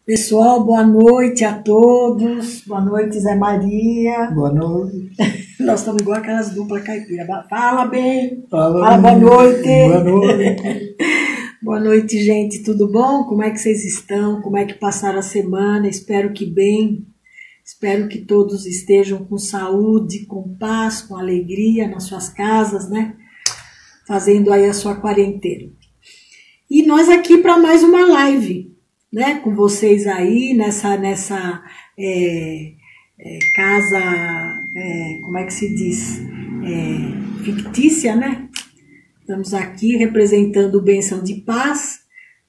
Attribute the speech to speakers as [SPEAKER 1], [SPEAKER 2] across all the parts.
[SPEAKER 1] Pessoal, boa noite a todos. Boa noite, Zé Maria.
[SPEAKER 2] Boa noite.
[SPEAKER 1] Nós estamos igual aquelas duplas caipira. Fala bem.
[SPEAKER 2] Fala
[SPEAKER 1] boa noite.
[SPEAKER 2] Boa noite.
[SPEAKER 1] Boa noite, gente. Tudo bom? Como é que vocês estão? Como é que passaram a semana? Espero que bem. Espero que todos estejam com saúde, com paz, com alegria nas suas casas, né? Fazendo aí a sua quarentena. E nós aqui para mais uma live, né? Com vocês aí nessa casa, como é que se diz? Fictícia, né? Estamos aqui representando o Bênção de Paz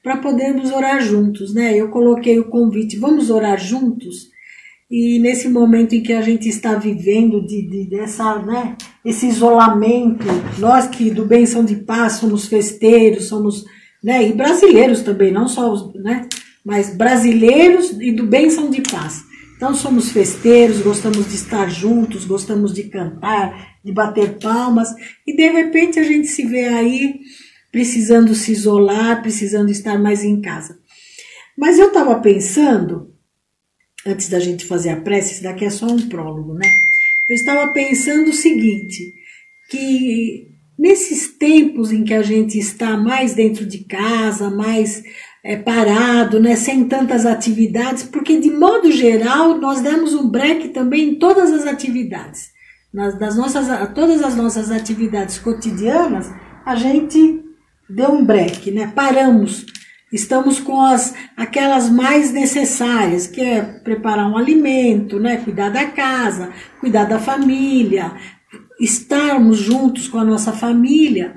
[SPEAKER 1] para podermos orar juntos, né? Eu coloquei o convite, vamos orar juntos? E nesse momento em que a gente está vivendo né, esse isolamento, nós que do Bênção de Paz somos festeiros, somos, né, e brasileiros também, não só os, né, mas brasileiros e do Bênção de Paz. Então somos festeiros, gostamos de estar juntos, gostamos de cantar, de bater palmas, e de repente a gente se vê aí precisando se isolar, precisando estar mais em casa. Mas eu estava pensando, antes da gente fazer a prece, isso daqui é só um prólogo, né? Eu estava pensando o seguinte, que nesses tempos em que a gente está mais dentro de casa, mais parado, né, sem tantas atividades, porque de modo geral nós demos um break também em todas as atividades. Todas as nossas atividades cotidianas, a gente deu um break, né? Paramos. Estamos com aquelas mais necessárias, que é preparar um alimento, né? Cuidar da casa, cuidar da família, estarmos juntos com a nossa família.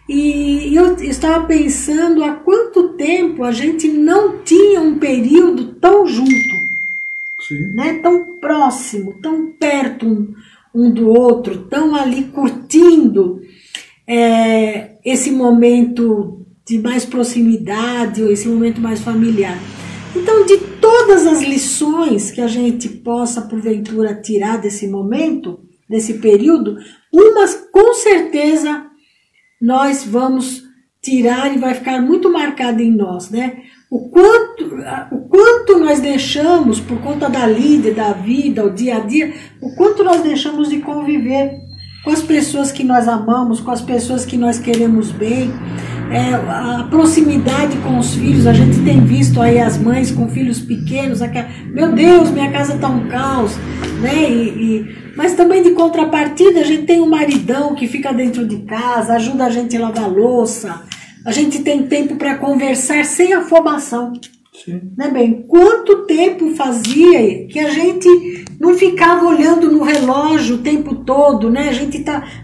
[SPEAKER 1] E eu estava pensando há quanto tempo a gente não tinha um período tão junto,
[SPEAKER 2] Sim.
[SPEAKER 1] Né? Tão próximo, tão perto um do outro, tão ali curtindo esse momento de mais proximidade, ou esse momento mais familiar. Então, de todas as lições que a gente possa, porventura, tirar desse momento, desse período, umas com certeza nós vamos tirar e vai ficar muito marcada em nós, né? O quanto nós deixamos, por conta da lida, da vida, o dia a dia, o quanto nós deixamos de conviver com as pessoas que nós amamos, com as pessoas que nós queremos bem, a proximidade com os filhos. A gente tem visto aí as mães com filhos pequenos, meu Deus, minha casa está um caos, né? Mas também de contrapartida a gente tem um maridão que fica dentro de casa, ajuda a gente a lavar a louça, a gente tem tempo para conversar sem afobação.
[SPEAKER 2] Sim.
[SPEAKER 1] Né, bem? Quanto tempo fazia que a gente não ficava olhando no relógio o tempo todo, né?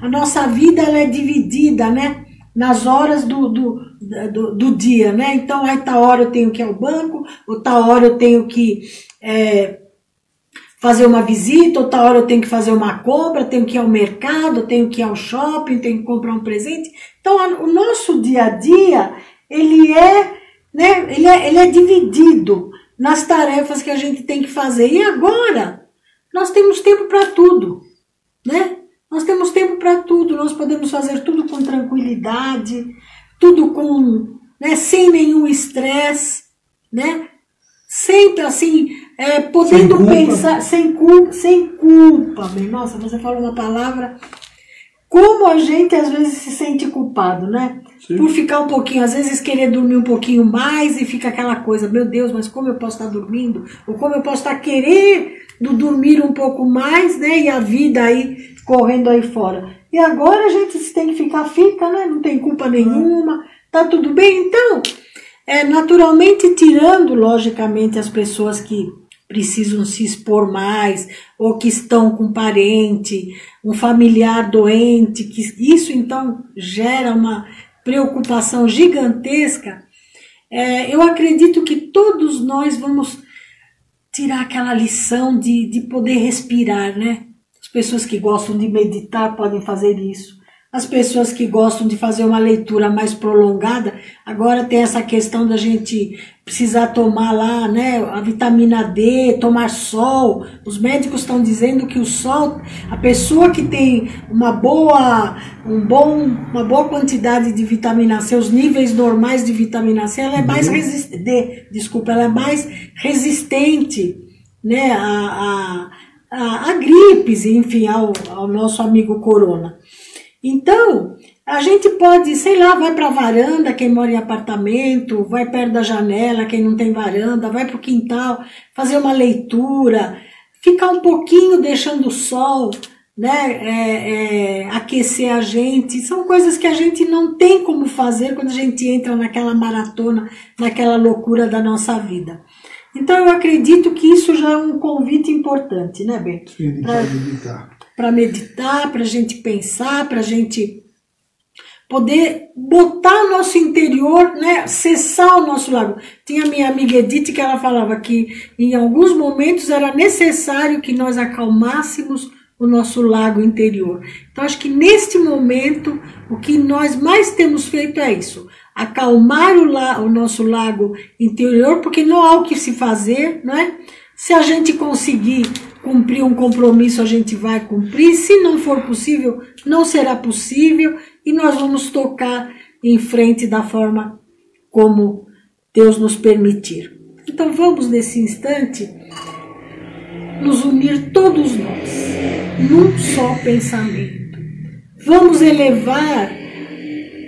[SPEAKER 1] A nossa vida ela é dividida, né? Nas horas do dia, né? Então, aí tá hora eu tenho que ir ao banco, ou tá hora eu tenho que fazer uma visita, ou tá hora eu tenho que fazer uma compra, tenho que ir ao mercado, tenho que ir ao shopping, tenho que comprar um presente. Então, o nosso dia a dia, ele é dividido nas tarefas que a gente tem que fazer. E agora, nós temos tempo para tudo, né? Nós temos tempo para tudo, nós podemos fazer tudo com tranquilidade, tudo com, né, sem nenhum estresse, né? Sempre assim, podendo pensar, sem culpa. Nossa, você falou uma palavra, como a gente às vezes se sente culpado, né?
[SPEAKER 2] Sim.
[SPEAKER 1] Por ficar um pouquinho, às vezes querer dormir um pouquinho mais e fica aquela coisa, meu Deus, mas como eu posso estar dormindo? Ou como eu posso estar querendo dormir um pouco mais, né? E a vida aí correndo aí fora. E agora a gente tem que fica, né? Não tem culpa nenhuma, tá tudo bem. Então, naturalmente tirando, logicamente, as pessoas que precisam se expor mais, ou que estão com parente, um familiar doente, que isso então gera uma preocupação gigantesca. Eu acredito que todos nós vamos tirar aquela lição de poder respirar, né? As pessoas que gostam de meditar podem fazer isso. as pessoas que gostam de fazer uma leitura mais prolongada, agora tem essa questão da gente precisar tomar lá, né, a vitamina D, tomar sol. Os médicos estão dizendo que o sol, a pessoa que tem uma boa quantidade de vitamina C, os níveis normais de vitamina C, ela é mais ela é mais resistente, né, a gripes, enfim, ao nosso amigo corona. Então, a gente pode, sei lá, vai para a varanda, quem mora em apartamento, vai perto da janela, quem não tem varanda, vai para o quintal, fazer uma leitura, ficar um pouquinho deixando o sol, né, aquecer a gente. São coisas que a gente não tem como fazer quando a gente entra naquela maratona, naquela loucura da nossa vida. Então, eu acredito que isso já é um convite importante, né, Bento?
[SPEAKER 2] Sim, para meditar.
[SPEAKER 1] Para meditar, para a gente pensar, para a gente poder botar o nosso interior, né, cessar o nosso lago. Tinha a minha amiga Edith que ela falava que em alguns momentos era necessário que nós acalmássemos o nosso lago interior. Então, acho que neste momento, o que nós mais temos feito é isso. Acalmar o nosso lago interior, porque não há o que se fazer, não é? Se a gente conseguir cumprir um compromisso, a gente vai cumprir. Se não for possível, não será possível. E nós vamos tocar em frente da forma como Deus nos permitir. Então vamos, nesse instante, nos unir todos nós, num só pensamento. Vamos elevar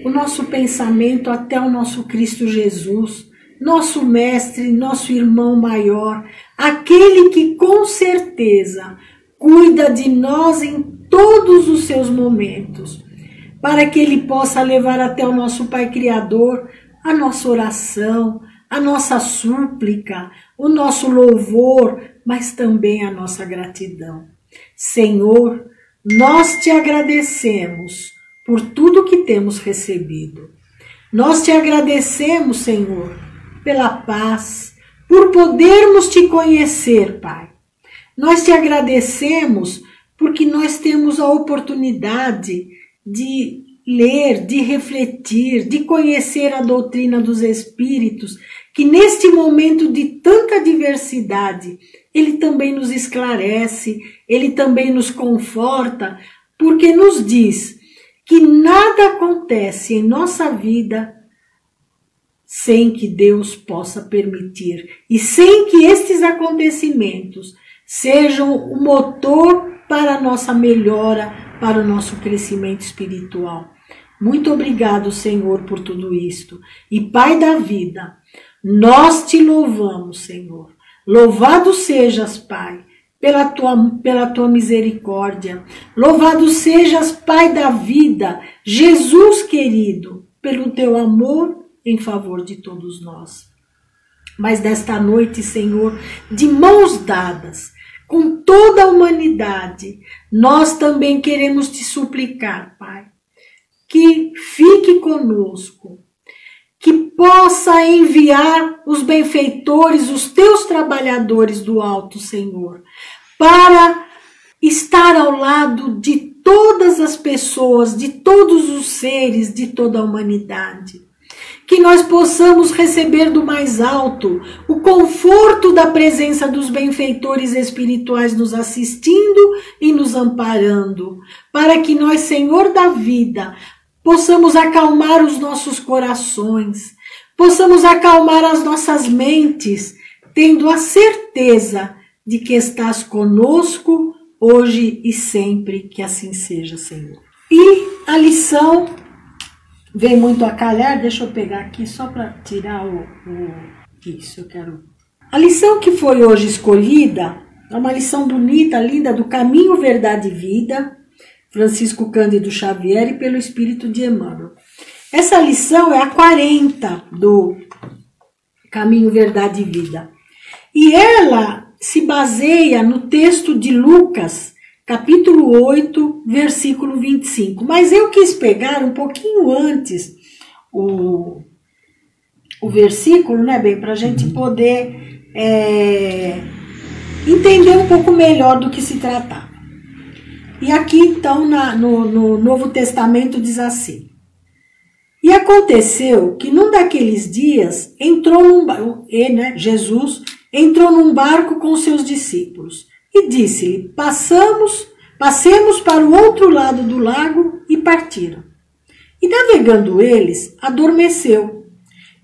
[SPEAKER 1] o nosso pensamento até o nosso Cristo Jesus, nosso mestre, nosso irmão maior, aquele que com certeza cuida de nós em todos os seus momentos, para que ele possa levar até o nosso Pai Criador a nossa oração, a nossa súplica, o nosso louvor, mas também a nossa gratidão. Senhor, nós te agradecemos por tudo que temos recebido. Nós te agradecemos, Senhor, pela paz, por podermos te conhecer, Pai. Nós te agradecemos porque nós temos a oportunidade de ler, de refletir, de conhecer a doutrina dos Espíritos, que neste momento de tanta diversidade, ele também nos esclarece, ele também nos conforta, porque nos diz que nada acontece em nossa vida sem que Deus possa permitir e sem que estes acontecimentos sejam o motor para a nossa melhora, para o nosso crescimento espiritual. Muito obrigado, Senhor, por tudo isto. E Pai da vida, nós te louvamos, Senhor. Louvado sejas, Pai, pela tua misericórdia. Louvado sejas, Pai da vida, Jesus querido, pelo teu amor em favor de todos nós. Mas desta noite, Senhor, de mãos dadas, com toda a humanidade, nós também queremos te suplicar, Pai, que fique conosco, que possa enviar os benfeitores, os teus trabalhadores do alto, Senhor, para estar ao lado de todas as pessoas, de todos os seres, de toda a humanidade. Que nós possamos receber do mais alto o conforto da presença dos benfeitores espirituais nos assistindo e nos amparando, para que nós, Senhor da vida, possamos acalmar os nossos corações, possamos acalmar as nossas mentes, tendo a certeza de que estás conosco hoje e sempre, que assim seja, Senhor. E a lição vem muito a calhar, deixa eu pegar aqui só para tirar isso, eu quero. A lição que foi hoje escolhida é uma lição bonita, linda, do Caminho, Verdade e Vida, Francisco Cândido Xavier, e pelo Espírito de Emmanuel. Essa lição é a 40 do Caminho, Verdade e Vida. E ela se baseia no texto de Lucas, capítulo 8, versículo 25. Mas eu quis pegar um pouquinho antes o versículo, né, bem, para a gente poder entender um pouco melhor do que se tratava. E aqui, então, no Novo Testamento diz assim: e aconteceu que num daqueles dias Jesus entrou num barco com seus discípulos e disse-lhe: passemos para o outro lado do lago, e partiram. E navegando eles, adormeceu,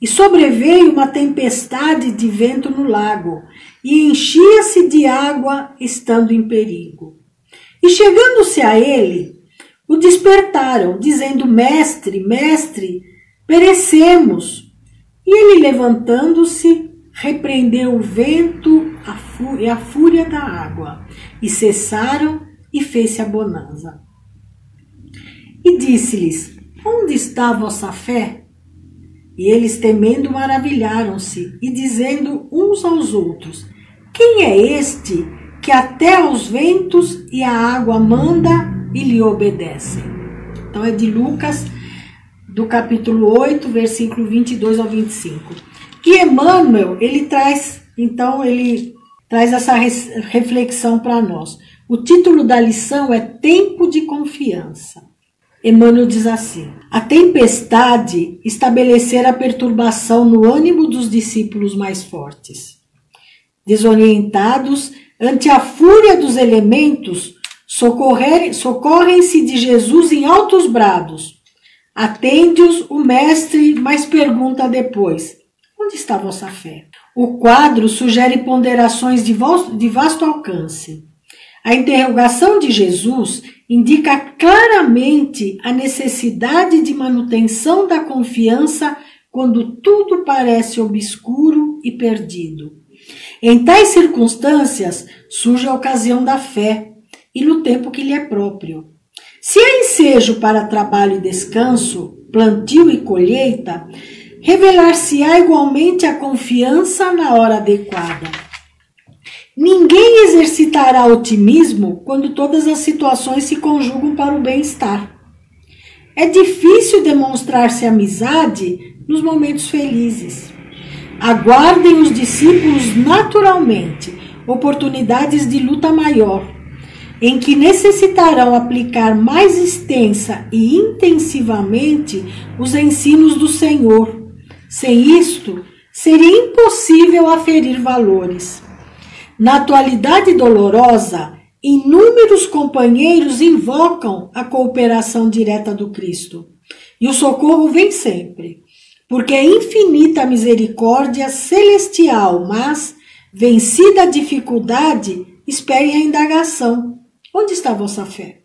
[SPEAKER 1] e sobreveio uma tempestade de vento no lago, e enchia-se de água, estando em perigo. E chegando-se a ele, o despertaram, dizendo: Mestre, mestre, perecemos. E ele, levantando-se, repreendeu o vento e a fúria da água, e cessaram, e fez-se a bonança. E disse-lhes: onde está a vossa fé? E eles, temendo, maravilharam-se, e dizendo uns aos outros: quem é este que até aos ventos e a água manda e lhe obedecem? Então é de Lucas, do capítulo 8, versículo 22 ao 25. Que Emmanuel, ele traz essa reflexão para nós. O título da lição é Tempo de Confiança. Emmanuel diz assim: a tempestade estabelecera a perturbação no ânimo dos discípulos mais fortes. Desorientados ante a fúria dos elementos, socorrem-se de Jesus em altos brados. Atende-os o mestre, mas pergunta depois: onde está a vossa fé? O quadro sugere ponderações de vasto alcance. A interrogação de Jesus indica claramente a necessidade de manutenção da confiança quando tudo parece obscuro e perdido. Em tais circunstâncias surge a ocasião da fé e no tempo que lhe é próprio. Se há ensejo para trabalho e descanso, plantio e colheita, revelar-se-á igualmente a confiança na hora adequada. Ninguém exercitará otimismo quando todas as situações se conjugam para o bem-estar. É difícil demonstrar-se amizade nos momentos felizes. Aguardem os discípulos naturalmente oportunidades de luta maior, em que necessitarão aplicar mais extensa e intensivamente os ensinos do Senhor. Sem isto, seria impossível aferir valores. Na atualidade dolorosa, inúmeros companheiros invocam a cooperação direta do Cristo. E o socorro vem sempre, porque é infinita a misericórdia celestial, mas, vencida a dificuldade, esperem a indagação: onde está a vossa fé?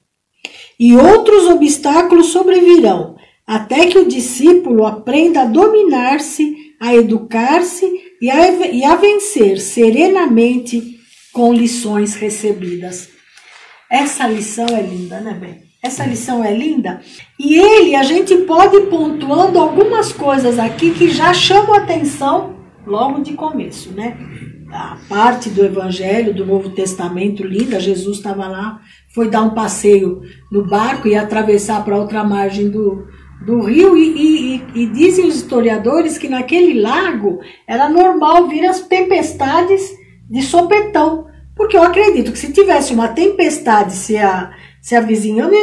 [SPEAKER 1] E outros obstáculos sobrevirão, até que o discípulo aprenda a dominar-se, a educar-se e a vencer serenamente com lições recebidas. Essa lição é linda, né, bem? Essa lição é linda. E a gente pode ir pontuando algumas coisas aqui que já chamam a atenção logo de começo, né? A parte do Evangelho, do Novo Testamento linda, Jesus estava lá, foi dar um passeio no barco e atravessar para outra margem do rio e dizem os historiadores que naquele lago era normal vir as tempestades de sopetão, porque eu acredito que se tivesse uma tempestade se avizinhando,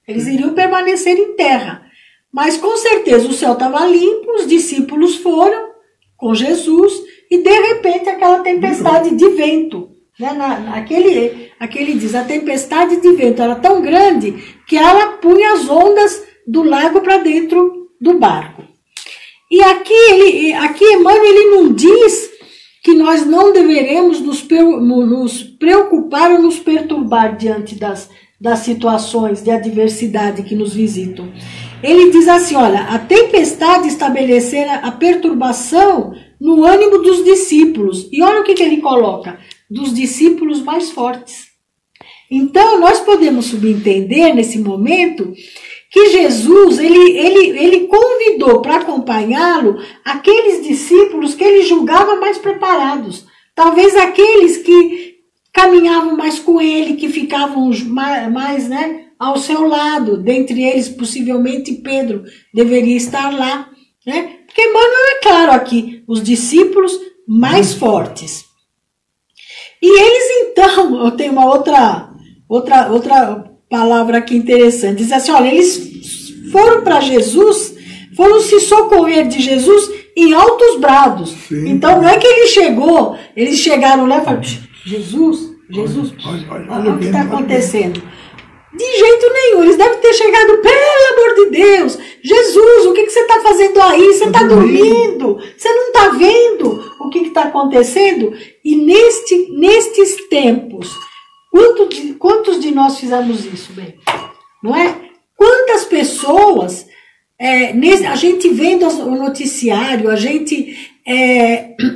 [SPEAKER 1] eles iriam permanecer em terra, mas com certeza o céu estava limpo, os discípulos foram com Jesus e de repente aquela tempestade de vento, né? Aquele diz, a tempestade de vento era tão grande que ela punha as ondas do lago para dentro do barco. E aqui Emmanuel, ele não diz que nós não deveremos nos preocupar ou nos perturbar diante das situações de adversidade que nos visitam. Ele diz assim, olha, a tempestade estabelecerá a perturbação no ânimo dos discípulos. E olha o que ele coloca, dos discípulos mais fortes. Então, nós podemos subentender nesse momento que Jesus, ele convidou para acompanhá-lo aqueles discípulos que ele julgava mais preparados. Talvez aqueles que caminhavam mais com ele, que ficavam mais, né, ao seu lado. Dentre eles, possivelmente, Pedro deveria estar lá, né? Porque Emmanuel é claro aqui, os discípulos mais fortes. E eles, então, eu tenho uma outra outra palavra aqui interessante. Diz assim, olha, eles foram para Jesus, foram se socorrer de Jesus em altos brados.
[SPEAKER 2] Sim.
[SPEAKER 1] Então não é que eles chegaram lá e falaram, Jesus, olha o que está acontecendo. De jeito nenhum, eles devem ter chegado, pelo amor de Deus, Jesus, o que você está fazendo aí? Você está dormindo? Você não está vendo o que está acontecendo? E nestes tempos, quantos de nós fizemos isso, bem? Não é? Quantas pessoas, a gente vendo o noticiário, a gente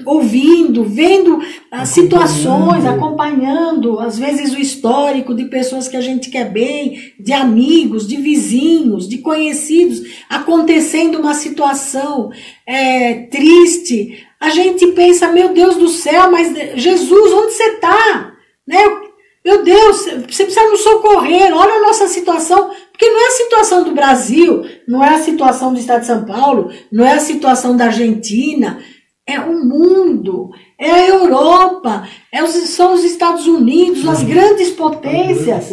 [SPEAKER 1] ouvindo, vendo as situações, acompanhando, às vezes o histórico de pessoas que a gente quer bem, de amigos, de vizinhos, de conhecidos, acontecendo uma situação triste, a gente pensa, meu Deus do céu, mas Jesus, onde você está? Né? Meu Deus, você precisa nos socorrer, olha a nossa situação, porque não é a situação do Brasil, não é a situação do estado de São Paulo, não é a situação da Argentina, é o mundo, é a Europa, são os Estados Unidos, as grandes potências,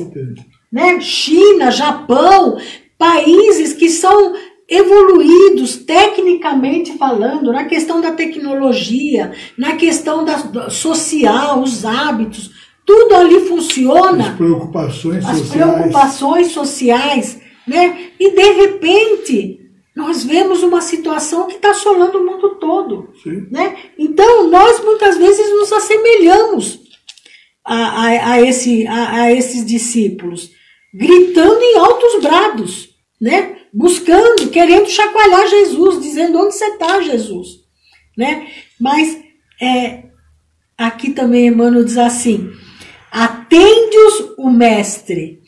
[SPEAKER 1] né? China, Japão, países que são evoluídos tecnicamente falando, na questão da tecnologia, na questão social, os hábitos, tudo ali funciona. As preocupações sociais, né? E de repente nós vemos uma situação que está assolando o mundo todo. Né? Então, nós muitas vezes nos assemelhamos a esses discípulos, gritando em altos brados, né? Buscando, querendo chacoalhar Jesus, dizendo, onde você está, Jesus? Né? Mas aqui também Emmanuel diz assim, atende-os o mestre.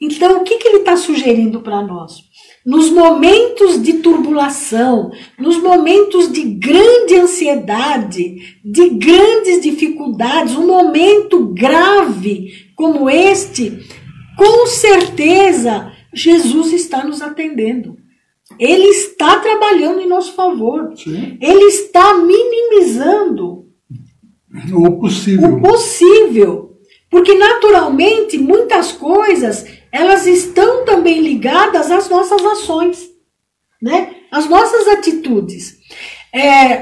[SPEAKER 1] Então, o que ele está sugerindo para nós? Nos momentos de turbulação, nos momentos de grande ansiedade, de grandes dificuldades, um momento grave como este, com certeza Jesus está nos atendendo. Ele está trabalhando em nosso favor.
[SPEAKER 2] Sim.
[SPEAKER 1] Ele está minimizando
[SPEAKER 2] o possível.
[SPEAKER 1] Porque naturalmente muitas coisas elas estão também ligadas às nossas ações, né? Às nossas atitudes.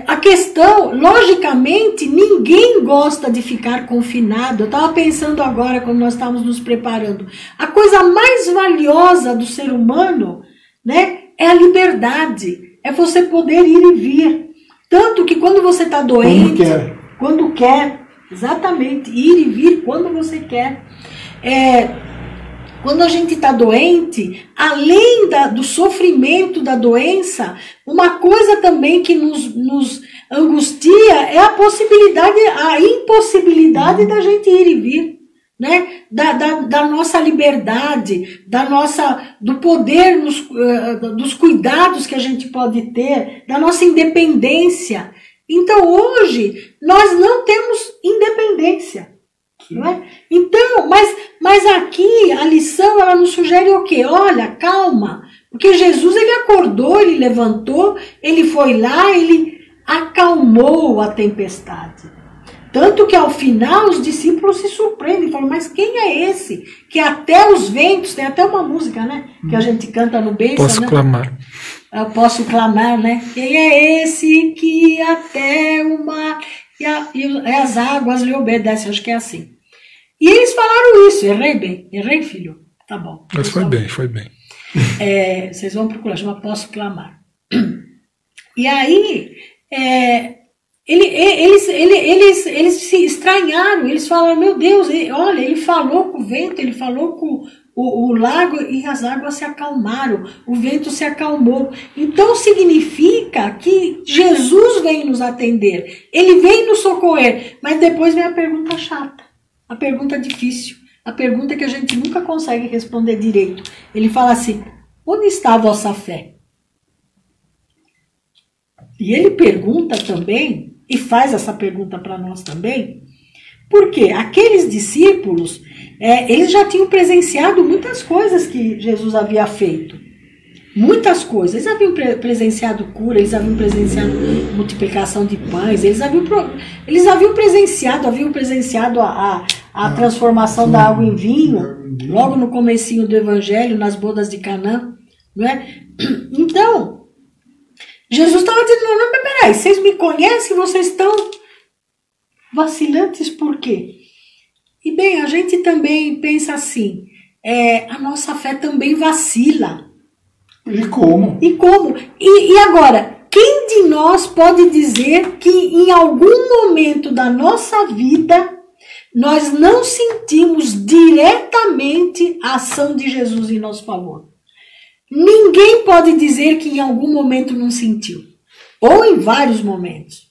[SPEAKER 1] A questão, logicamente, ninguém gosta de ficar confinado. Eu estava pensando agora, quando nós estávamos nos preparando, a coisa mais valiosa do ser humano, né, é a liberdade, é você poder ir e vir. Tanto que quando você está doente, quando quer, exatamente, ir e vir quando você quer. Quando a gente está doente, além do sofrimento da doença, uma coisa também que nos angustia é a impossibilidade da gente ir e vir, né? Da nossa liberdade, do poder, dos cuidados que a gente pode ter, da nossa independência. Então hoje nós não temos independência. Não é? Então, mas aqui a lição ela nos sugere o quê? Olha, calma, porque Jesus ele acordou, ele levantou, ele foi lá, ele acalmou a tempestade. Tanto que ao final os discípulos se surpreendem, falam, mas quem é esse? Que até os ventos, tem até uma música, né? Que a gente canta no beijo.
[SPEAKER 3] Posso
[SPEAKER 1] né?
[SPEAKER 3] clamar.
[SPEAKER 1] Eu posso clamar, né? Quem é esse que até o mar e as águas lhe obedecem? Acho que é assim. E eles falaram isso. Errei, filho? Tá bom.
[SPEAKER 3] Mas foi bem.
[SPEAKER 1] Vocês vão procurar, chama Posso Clamar. E aí, eles se estranharam, eles falaram, meu Deus, olha, ele falou com o vento, ele falou com o lago e as águas se acalmaram, o vento se acalmou. Então significa que Jesus vem nos atender, ele vem nos socorrer. Mas depois vem a pergunta chata, a pergunta difícil, a pergunta que a gente nunca consegue responder direito. Ele fala assim, onde está a vossa fé? E ele pergunta também, e faz essa pergunta para nós também, porque aqueles discípulos, eles já tinham presenciado muitas coisas que Jesus havia feito. Muitas coisas. Eles haviam presenciado cura, eles haviam presenciado multiplicação de pães, eles haviam presenciado a transformação da água em vinho. logo no comecinho do Evangelho, nas bodas de Canaã, não é? Então, Jesus estava dizendo, não, mas peraí, vocês me conhecem, vocês estão vacilantes por quê? E bem, a gente também pensa assim, a nossa fé também vacila.
[SPEAKER 2] E como?
[SPEAKER 1] E como? E agora, quem de nós pode dizer que em algum momento da nossa vida nós não sentimos diretamente a ação de Jesus em nosso favor? Ninguém pode dizer que em algum momento não sentiu. Ou em vários momentos,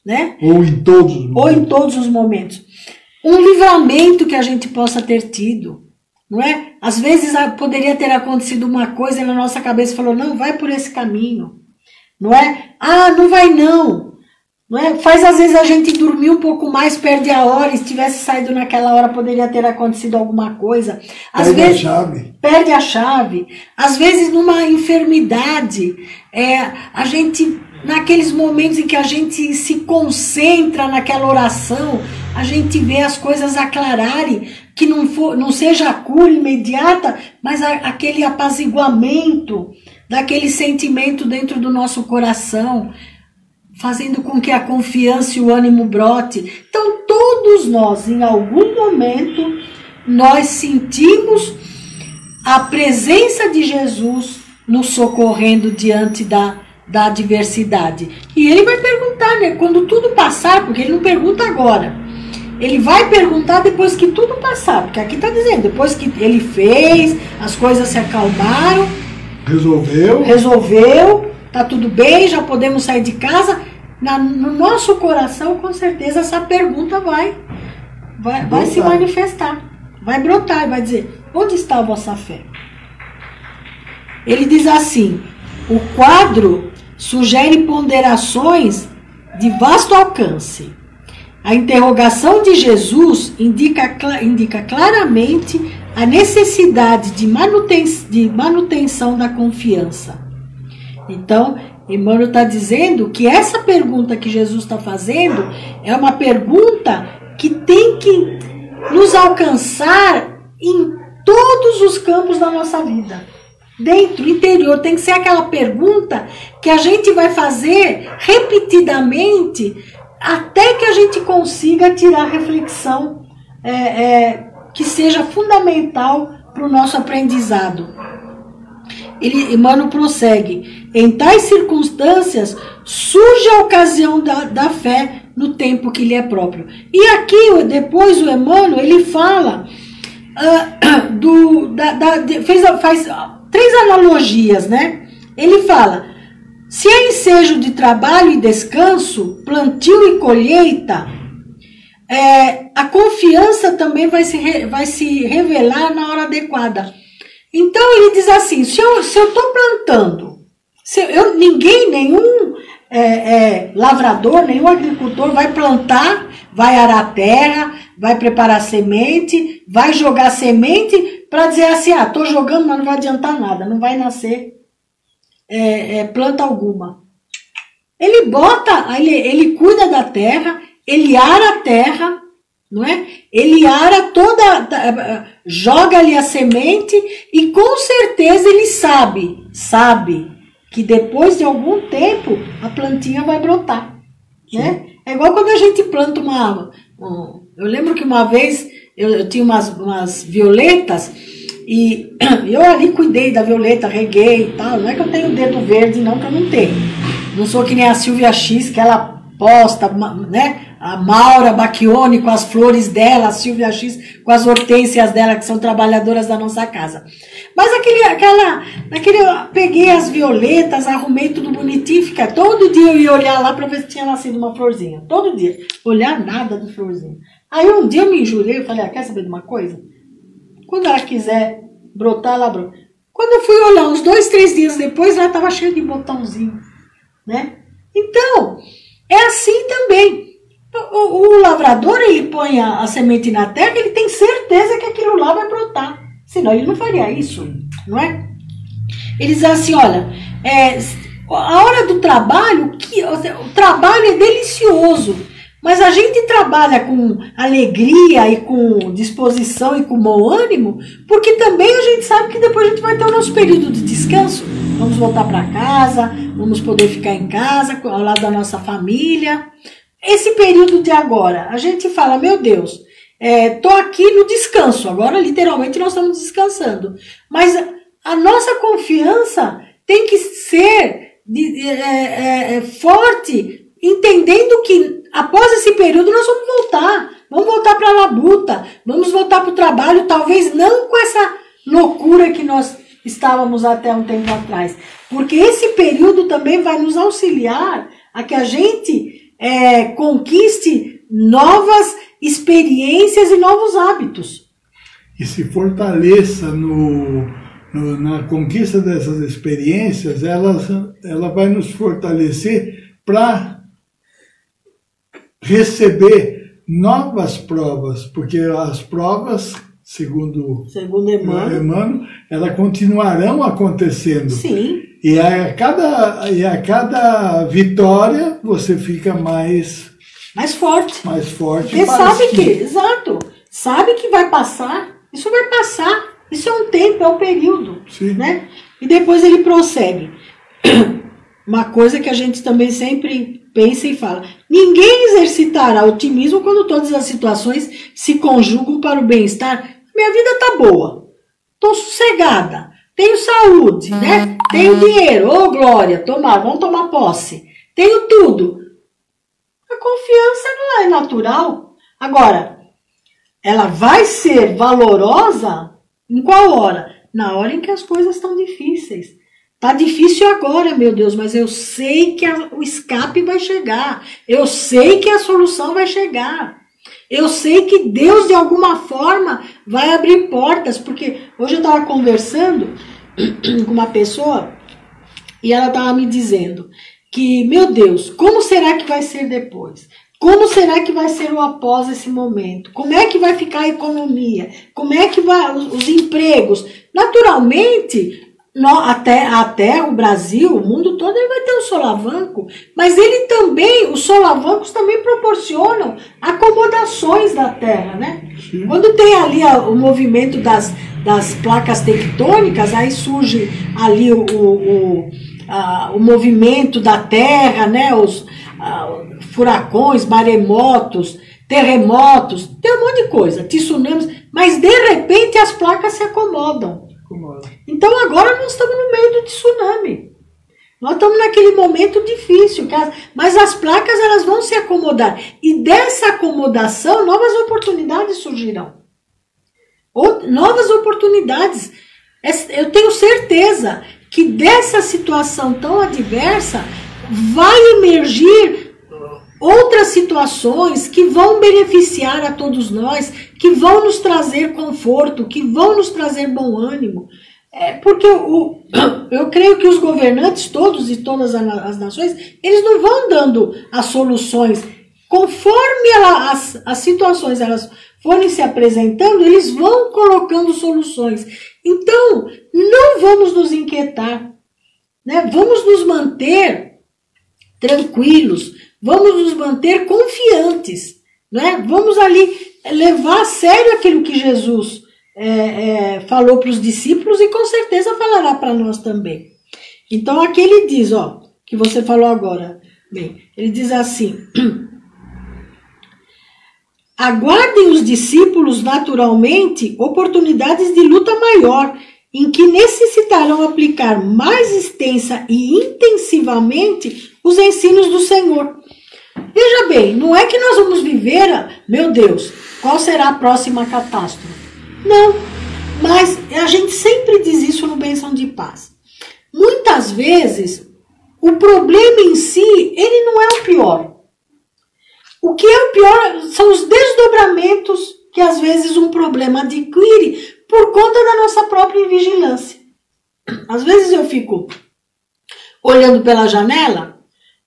[SPEAKER 1] né?
[SPEAKER 2] Ou em todos os momentos.
[SPEAKER 1] Ou em todos os momentos. Um livramento que a gente possa ter tido, não é? Às vezes poderia ter acontecido uma coisa e na nossa cabeça falou, não, vai por esse caminho, não é? Ah, não vai não. Não é? Faz às vezes a gente dormir um pouco mais, perde a hora, e se tivesse saído naquela hora poderia ter acontecido alguma coisa. Às
[SPEAKER 2] perde
[SPEAKER 1] vezes,
[SPEAKER 2] a chave.
[SPEAKER 1] Perde a chave. Às vezes numa enfermidade, a gente, naqueles momentos em que a gente se concentra naquela oração, a gente vê as coisas aclararem, que não seja a cura imediata, mas aquele apaziguamento daquele sentimento dentro do nosso coração, fazendo com que a confiança e o ânimo brote. Então, todos nós, em algum momento, nós sentimos a presença de Jesus nos socorrendo diante da adversidade. E ele vai perguntar, né, quando tudo passar, porque ele não pergunta agora. Ele vai perguntar depois que tudo passar, porque aqui está dizendo, depois que ele fez, as coisas se acalmaram. Resolveu, tá tudo bem, já podemos sair de casa. No nosso coração, com certeza, essa pergunta vai se manifestar, vai brotar, vai dizer, onde está a vossa fé? Ele diz assim, o quadro sugere ponderações de vasto alcance. A interrogação de Jesus indica claramente a necessidade de manutenção da confiança. Então, Emmanuel está dizendo que essa pergunta que Jesus está fazendo é uma pergunta que tem que nos alcançar em todos os campos da nossa vida. Dentro, interior, tem que ser aquela pergunta que a gente vai fazer repetidamente até que a gente consiga tirar reflexão que seja fundamental para o nosso aprendizado. Emmanuel prossegue. Em tais circunstâncias, surge a ocasião da fé no tempo que lhe é próprio. E aqui, depois, o Emmanuel, ele fala, faz 3 analogias, né? Ele fala, se é ensejo de trabalho e descanso, plantio e colheita, a confiança também vai se revelar na hora adequada. Então ele diz assim, se eu estou plantando, nenhum lavrador, nenhum agricultor vai plantar, vai arar a terra, vai preparar semente, vai jogar semente para dizer assim, estou jogando, mas não vai adiantar nada, não vai nascer planta alguma. Ele ele cuida da terra, ele ara a terra, não é? Ele ara joga ali a semente e com certeza ele sabe que depois de algum tempo a plantinha vai brotar, né? É igual quando a gente planta eu lembro que uma vez eu tinha umas violetas e eu ali cuidei da violeta, reguei e tal. Não é que eu tenho dedo verde, não, que eu não tenho. Não sou que nem a Silvia X, que ela posta, né? A Maura Bacchioni com as flores dela, a Silvia X com as hortênsias dela, que são trabalhadoras da nossa casa. Mas eu peguei as violetas, arrumei tudo bonitinho, todo dia eu ia olhar lá para ver se tinha nascido uma florzinha. Todo dia. Olhar nada de florzinha. Aí um dia eu me injuriei, eu falei, quer saber de uma coisa? Quando ela quiser brotar, ela brota. Quando eu fui olhar, uns 2, 3 dias depois, ela estava cheia de botãozinho, né? Então, é assim também. O lavrador, ele põe a semente na terra, ele tem certeza que aquilo lá vai brotar. Senão ele não faria isso, não é? Ele diz assim, olha, a hora do trabalho, o trabalho é delicioso, Mas a gente trabalha com alegria e com disposição e com bom ânimo, porque também a gente sabe que depois a gente vai ter o nosso período de descanso. Vamos voltar para casa, vamos poder ficar em casa, ao lado da nossa família. Esse período de agora, a gente fala, meu Deus, tô aqui no descanso. Agora, literalmente, nós estamos descansando. Mas a nossa confiança tem que ser forte, entendendo que após esse período nós vamos voltar para a labuta, vamos voltar para o trabalho, talvez não com essa loucura que nós estávamos até um tempo atrás, porque esse período também vai nos auxiliar a que a gente conquiste novas experiências e novos hábitos.
[SPEAKER 2] E se fortaleça na conquista dessas experiências, ela vai nos fortalecer para receber novas provas, porque as provas, segundo Emmanuel, elas continuarão acontecendo.
[SPEAKER 1] Sim.
[SPEAKER 2] E a cada vitória você fica mais forte. Mais forte.
[SPEAKER 1] Porque sabe que vai passar, isso vai passar. Isso é um tempo, é um período.
[SPEAKER 2] Sim.
[SPEAKER 1] Né? E depois ele prossegue. Uma coisa que a gente também sempre pensa e fala. Ninguém exercitará otimismo quando todas as situações se conjugam para o bem-estar. Minha vida está boa. Estou sossegada. Tenho saúde, né? Tenho dinheiro. Ô, glória, vamos tomar posse. Tenho tudo. A confiança não é natural. Agora, ela vai ser valorosa em qual hora? Na hora em que as coisas estão difíceis. Tá difícil agora, meu Deus, mas eu sei que o escape vai chegar. Eu sei que a solução vai chegar. Eu sei que Deus, de alguma forma, vai abrir portas. Porque hoje eu estava conversando com uma pessoa e ela estava me dizendo que, meu Deus, como será que vai ser depois? Como será que vai ser o após esse momento? Como é que vai ficar a economia? Como é que vai os empregos? Naturalmente, até o Brasil, o mundo todo, ele vai ter um solavanco, mas os solavancos também proporcionam acomodações da Terra, né? Sim. Quando tem ali o movimento das placas tectônicas, aí surge ali o movimento da Terra, né? Os furacões, maremotos, terremotos, tem um monte de coisa, tsunamis, mas de repente as placas se acomodam. Então agora nós estamos no meio do tsunami. Nós estamos naquele momento difícil, mas as placas elas vão se acomodar. E dessa acomodação, novas oportunidades surgirão. Novas oportunidades. Eu tenho certeza que dessa situação tão adversa vai emergir outras situações que vão beneficiar a todos nós, que vão nos trazer conforto, que vão nos trazer bom ânimo. Porque eu creio que os governantes todos e todas as nações, eles não vão dando as soluções. Conforme as situações elas forem se apresentando, eles vão colocando soluções. Então, não vamos nos inquietar, né? Vamos nos manter tranquilos, vamos nos manter confiantes, né? Vamos ali levar a sério aquilo que Jesus falou para os discípulos e com certeza falará para nós também. Então aqui ele diz, que você falou agora, bem, ele diz assim: aguardem os discípulos naturalmente oportunidades de luta maior, em que necessitarão aplicar mais extensa e intensivamente os ensinos do Senhor. Veja bem, não é que nós vamos viver, meu Deus, qual será a próxima catástrofe? Não, mas a gente sempre diz isso no Bênção de Paz. Muitas vezes, o problema em si, ele não é o pior. O que é o pior são os desdobramentos que às vezes um problema adquire por conta da nossa própria invigilância. Às vezes eu fico olhando pela janela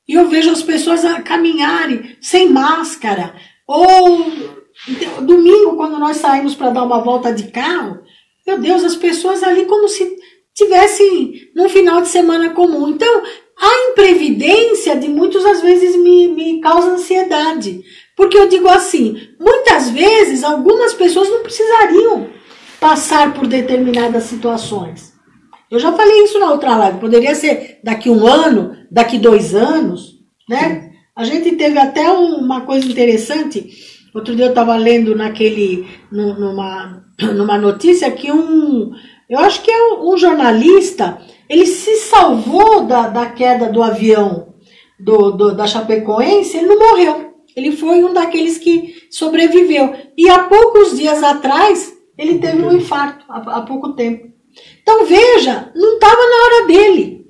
[SPEAKER 1] e eu vejo as pessoas caminharem sem máscara. Ou domingo, quando nós saímos para dar uma volta de carro, meu Deus, as pessoas ali como se tivessem num final de semana comum. Então, a imprevidência de muitos, às vezes, me causa ansiedade. Porque eu digo assim, muitas vezes, algumas pessoas não precisariam passar por determinadas situações. Eu já falei isso na outra live, poderia ser daqui 1 ano, daqui 2 anos, né? A gente teve até uma coisa interessante, outro dia eu estava lendo numa notícia que eu acho que é um jornalista, ele se salvou da queda do avião da Chapecoense, ele não morreu. Ele foi um daqueles que sobreviveu. E há poucos dias atrás, ele teve um infarto, há pouco tempo. Então veja, não estava na hora dele.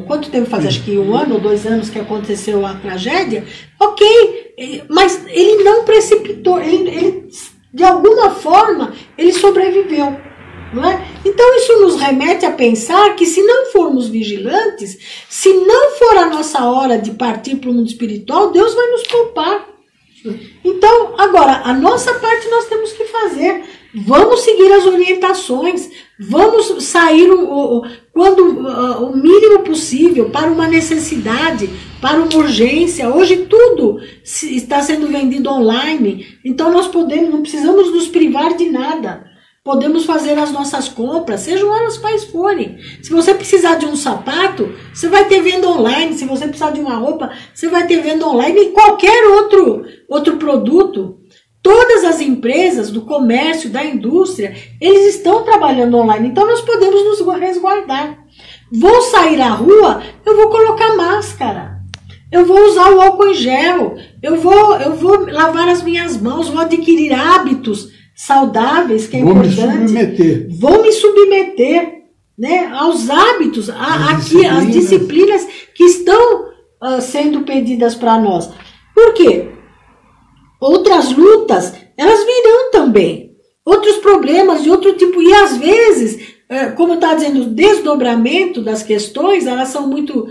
[SPEAKER 1] Quanto tempo faz? Acho que 1 ano ou 2 anos que aconteceu a tragédia. Ok, mas ele não precipitou. Ele de alguma forma, ele sobreviveu. Não é? Então isso nos remete a pensar que se não formos vigilantes, se não for a nossa hora de partir para o mundo espiritual, Deus vai nos poupar. Então, agora, a nossa parte nós temos que fazer. Vamos seguir as orientações, vamos sair o mínimo possível para uma necessidade, para uma urgência. Hoje tudo está sendo vendido online, então nós não precisamos nos privar de nada. Podemos fazer as nossas compras, sejam elas quais forem. Se você precisar de um sapato, você vai ter venda online. Se você precisar de uma roupa, você vai ter venda online. E qualquer outro produto. Todas as empresas do comércio, da indústria, eles estão trabalhando online. Então nós podemos nos resguardar. Vou sair à rua, eu vou colocar máscara. Eu vou usar o álcool em gel. Eu vou lavar as minhas mãos, vou adquirir hábitos saudáveis, que é importante. Vou me submeter, né, aos hábitos, às disciplinas que estão sendo pedidas para nós. Por quê? Outras lutas, elas virão também. Outros problemas de outro tipo. E às vezes, como está dizendo, o desdobramento das questões, elas são muito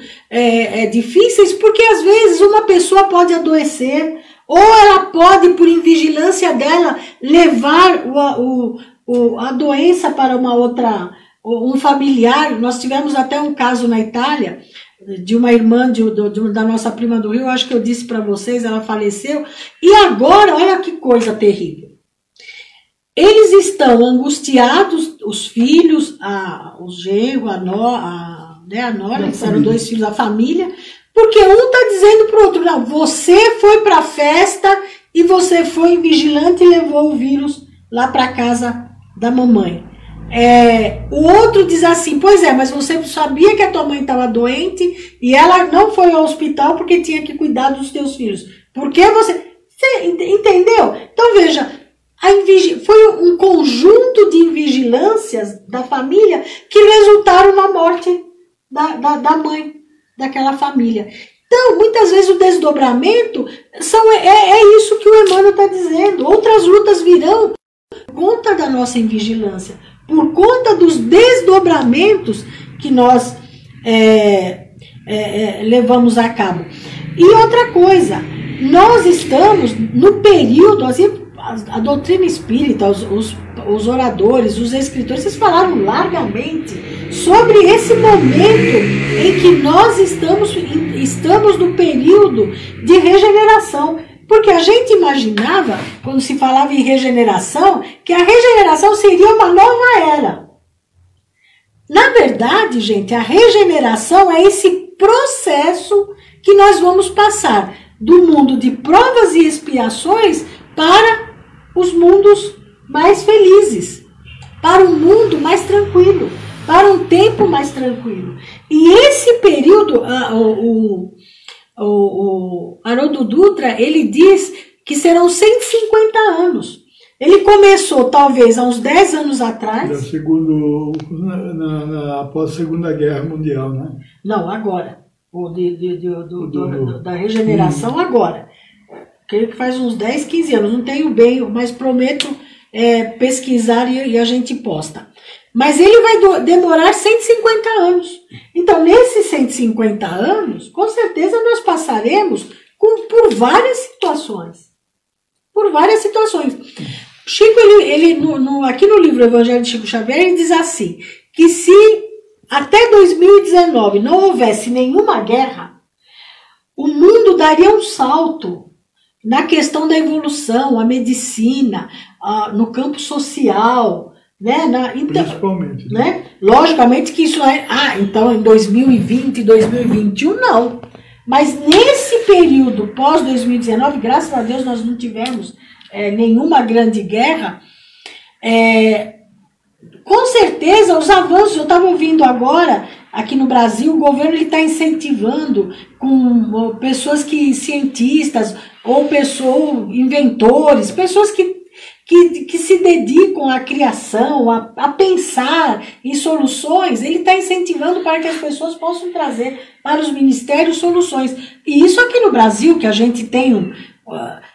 [SPEAKER 1] difíceis, porque às vezes uma pessoa pode adoecer, ou ela pode, por invigilância dela, levar a doença para um familiar. Nós tivemos até um caso na Itália, de uma irmã da nossa prima do Rio, acho que eu disse para vocês, ela faleceu. E agora, olha que coisa terrível. Eles estão angustiados, os filhos, os genros, a nora, que eram 2 filhos, a família, porque um está dizendo para o outro, não, você foi para a festa e você foi vigilante e levou o vírus lá para casa da mamãe. O outro diz assim, pois mas você sabia que a tua mãe estava doente e ela não foi ao hospital porque tinha que cuidar dos teus filhos. Por que você entendeu? Então veja, foi um conjunto de invigilâncias da família que resultaram na morte da mãe daquela família. Então, muitas vezes o desdobramento é isso que o Emmanuel está dizendo. Outras lutas virão por conta da nossa invigilância, por conta dos desdobramentos que nós levamos a cabo. E outra coisa, nós estamos no período, assim, a doutrina espírita, os oradores, os escritores, vocês falaram largamente sobre esse momento em que nós estamos no período de regeneração. Porque a gente imaginava, quando se falava em regeneração, que a regeneração seria uma nova era. Na verdade, gente, a regeneração é esse processo que nós vamos passar do mundo de provas e expiações para os mundos mais felizes, para um mundo mais tranquilo, para um tempo mais tranquilo. E esse período, o Haroldo Dutra, ele diz que serão 150 anos. Ele começou, talvez, há uns 10 anos atrás.
[SPEAKER 2] Após a Segunda Guerra Mundial, né?
[SPEAKER 1] Não, agora. Da regeneração agora. Creio que faz uns 10, 15 anos. Não tenho bem, mas prometo pesquisar e a gente posta. Mas ele vai demorar 150 anos. Então, nesses 150 anos, com certeza nós passaremos por várias situações. Por várias situações. Chico, aqui no livro Evangelho de Chico Xavier, ele diz assim, que se até 2019 não houvesse nenhuma guerra, o mundo daria um salto na questão da evolução, a medicina, no campo social, né?
[SPEAKER 2] Principalmente.
[SPEAKER 1] Né? Logicamente que isso é... então em 2020, 2021, não. Mas nesse período pós-2019, graças a Deus nós não tivemos nenhuma grande guerra, com certeza os avanços, eu estava ouvindo agora, aqui no Brasil, o governo está incentivando com pessoas cientistas, ou inventores, pessoas que se dedicam à criação, a pensar em soluções, ele está incentivando para que as pessoas possam trazer para os ministérios soluções. E isso aqui no Brasil, que a gente tem,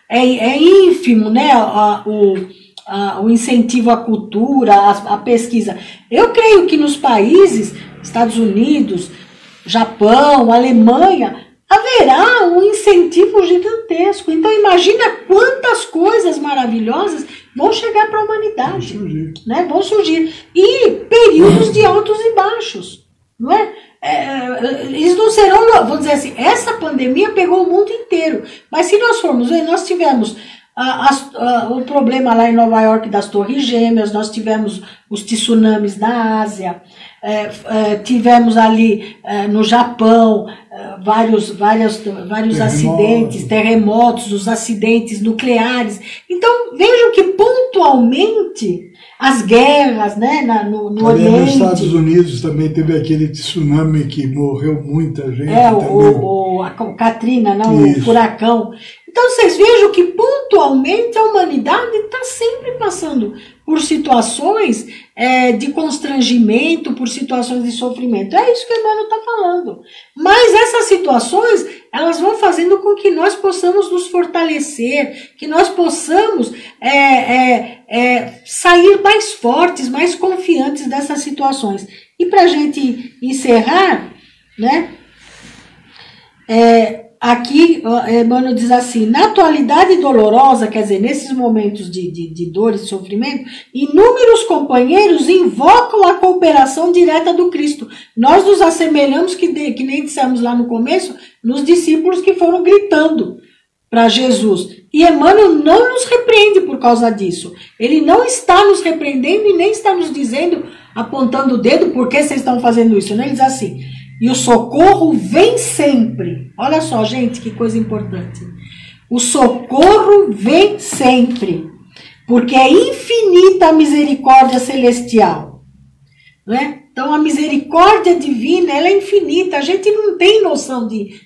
[SPEAKER 1] é ínfimo, né, o incentivo à cultura, à pesquisa. Eu creio que nos países, Estados Unidos, Japão, Alemanha, haverá um incentivo gigantesco. Então imagina quantas coisas maravilhosas vão chegar para a humanidade. Vão surgir. E períodos de altos e baixos. Não é? Eles não serão, vou dizer assim, essa pandemia pegou o mundo inteiro. Mas se nós formos ver, nós tivemos o problema lá em Nova York das Torres Gêmeas, nós tivemos os tsunamis na Ásia, tivemos ali no Japão vários acidentes, terremotos, os acidentes nucleares. Então vejam que pontualmente as guerras, né, no Oriente.
[SPEAKER 2] Nos Estados Unidos também teve aquele tsunami que morreu muita gente.
[SPEAKER 1] O Katrina, não, o furacão. Então vocês vejam que pontualmente a humanidade está sempre passando por situações de constrangimento, por situações de sofrimento. É isso que o Emmanuel está falando. Mas essas situações, elas vão fazendo com que nós possamos nos fortalecer, que nós possamos sair mais fortes, mais confiantes dessas situações. E para a gente encerrar, né? Aqui, Emmanuel diz assim, na atualidade dolorosa, quer dizer, nesses momentos de dor e sofrimento, inúmeros companheiros invocam a cooperação direta do Cristo. Nós nos assemelhamos, que nem dissemos lá no começo, nos discípulos que foram gritando para Jesus. E Emmanuel não nos repreende por causa disso. Ele não está nos repreendendo e nem está nos dizendo, apontando o dedo, por que vocês estão fazendo isso. Ele diz assim... E o socorro vem sempre. Olha só, gente, que coisa importante. O socorro vem sempre. Porque é infinita a misericórdia celestial. Não é? Então, a misericórdia divina, ela é infinita. A gente não tem noção de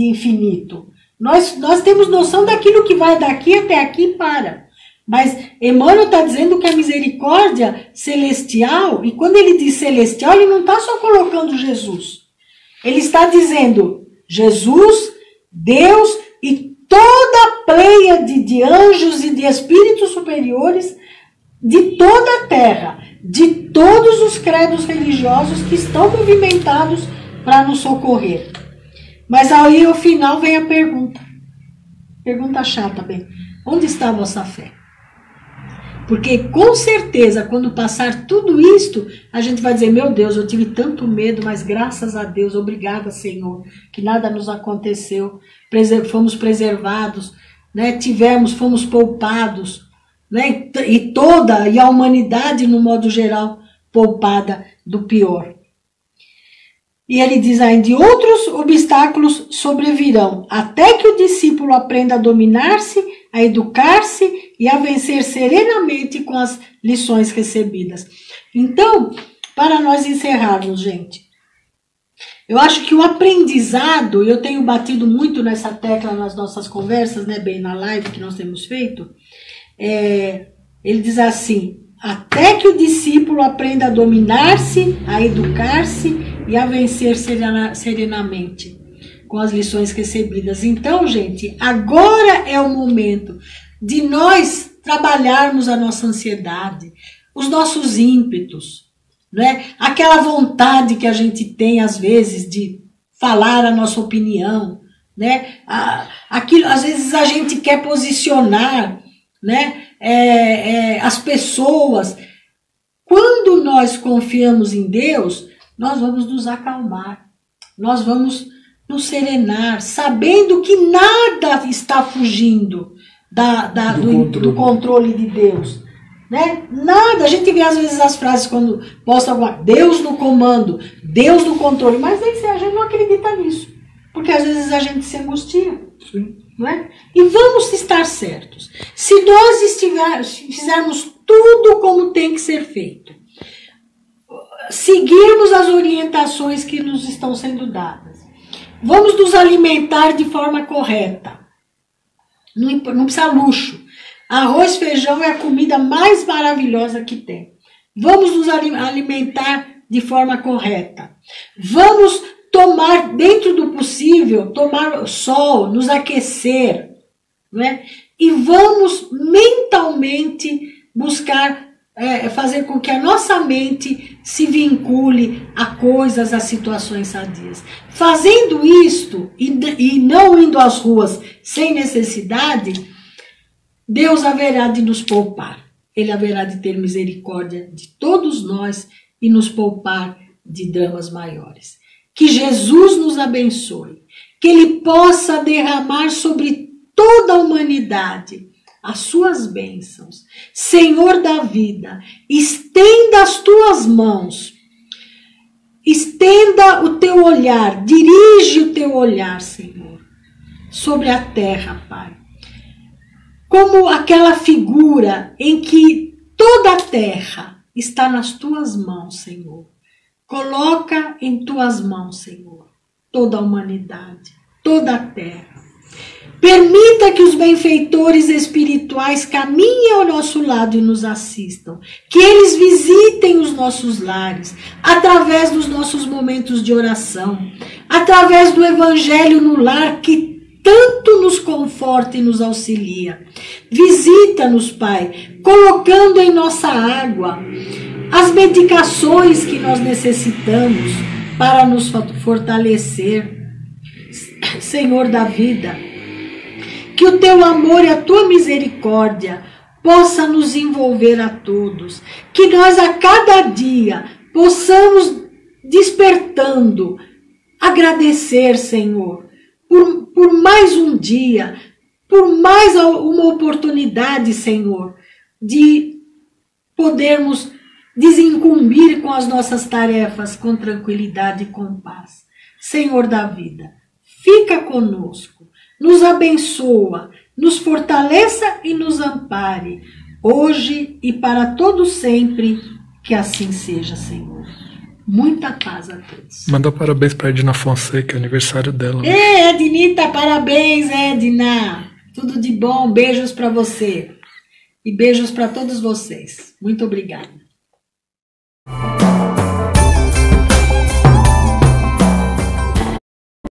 [SPEAKER 1] infinito. Nós temos noção daquilo que vai daqui até aqui e para. Mas Emmanuel está dizendo que a misericórdia celestial, e quando ele diz celestial, ele não está só colocando Jesus. Ele está dizendo Jesus, Deus e toda a pleiade de anjos e de espíritos superiores de toda a terra, de todos os credos religiosos que estão movimentados para nos socorrer. Mas aí, ao final, vem a pergunta. Pergunta chata, bem. Onde está a vossa fé? Porque, com certeza, quando passar tudo isto, a gente vai dizer, meu Deus, eu tive tanto medo, mas graças a Deus, obrigada, Senhor, que nada nos aconteceu, fomos preservados, né? Fomos poupados, né? E a humanidade, no modo geral, poupada do pior. E ele diz ainda, de outros obstáculos sobrevirão, até que o discípulo aprenda a dominar-se, a educar-se e a vencer serenamente com as lições recebidas. Então, para nós encerrarmos, gente, eu acho que o aprendizado, eu tenho batido muito nessa tecla nas nossas conversas, né, bem na live que nós temos feito, ele diz assim, até que o discípulo aprenda a dominar-se, a educar-se e a vencer serenamente com as lições recebidas. Então, gente, agora é o momento de nós trabalharmos a nossa ansiedade, os nossos ímpetos, né? Aquela vontade que a gente tem, às vezes, de falar a nossa opinião, né? Às vezes a gente quer posicionar, né? As pessoas. Quando nós confiamos em Deus, nós vamos nos acalmar, nós vamos nos serenar, sabendo que nada está fugindo do controle de Deus. Né? Nada, a gente vê às vezes as frases quando posta alguma Deus no comando, Deus no controle, mas nem a gente não acredita nisso, porque às vezes a gente se angustia.
[SPEAKER 2] Sim.
[SPEAKER 1] Não é? E vamos estar certos, se nós fizermos tudo como tem que ser feito, seguirmos as orientações que nos estão sendo dadas, vamos nos alimentar de forma correta, não precisa luxo. Arroz, feijão é a comida mais maravilhosa que tem. Vamos nos alimentar de forma correta. Vamos tomar, dentro do possível, tomar sol, nos aquecer. Né? E vamos mentalmente buscar fazer com que a nossa mente se vincule a coisas, a situações sadias. Fazendo isto e não indo às ruas sem necessidade, Deus haverá de nos poupar. Ele haverá de ter misericórdia de todos nós e nos poupar de dramas maiores. Que Jesus nos abençoe. Que Ele possa derramar sobre toda a humanidade as suas bênçãos. Senhor da vida, estenda as tuas mãos. Estenda o teu olhar. Dirige o teu olhar, Senhor, sobre a terra, Pai. Como aquela figura em que toda a terra está nas tuas mãos, Senhor. Coloca em tuas mãos, Senhor, toda a humanidade, toda a terra. Permita que os benfeitores espirituais caminhem ao nosso lado e nos assistam. Que eles visitem os nossos lares, através dos nossos momentos de oração, através do evangelho no lar que tanto nos conforta e nos auxilia. Visita-nos, Pai, colocando em nossa água as medicações que nós necessitamos para nos fortalecer. Senhor da vida, que o teu amor e a tua misericórdia possa nos envolver a todos. Que nós a cada dia possamos, despertando, agradecer, Senhor, por mais um dia, por mais uma oportunidade, Senhor, de podermos desincumbir com as nossas tarefas com tranquilidade e com paz. Senhor da vida, fica conosco, nos abençoa, nos fortaleça e nos ampare, hoje e para todo sempre, que assim seja, Senhor. Muita paz a todos.
[SPEAKER 3] Manda parabéns para Edna Fonseca, é aniversário dela.
[SPEAKER 1] Ednita, parabéns, Edna. Tudo de bom, beijos para você. E beijos para todos vocês. Muito obrigada.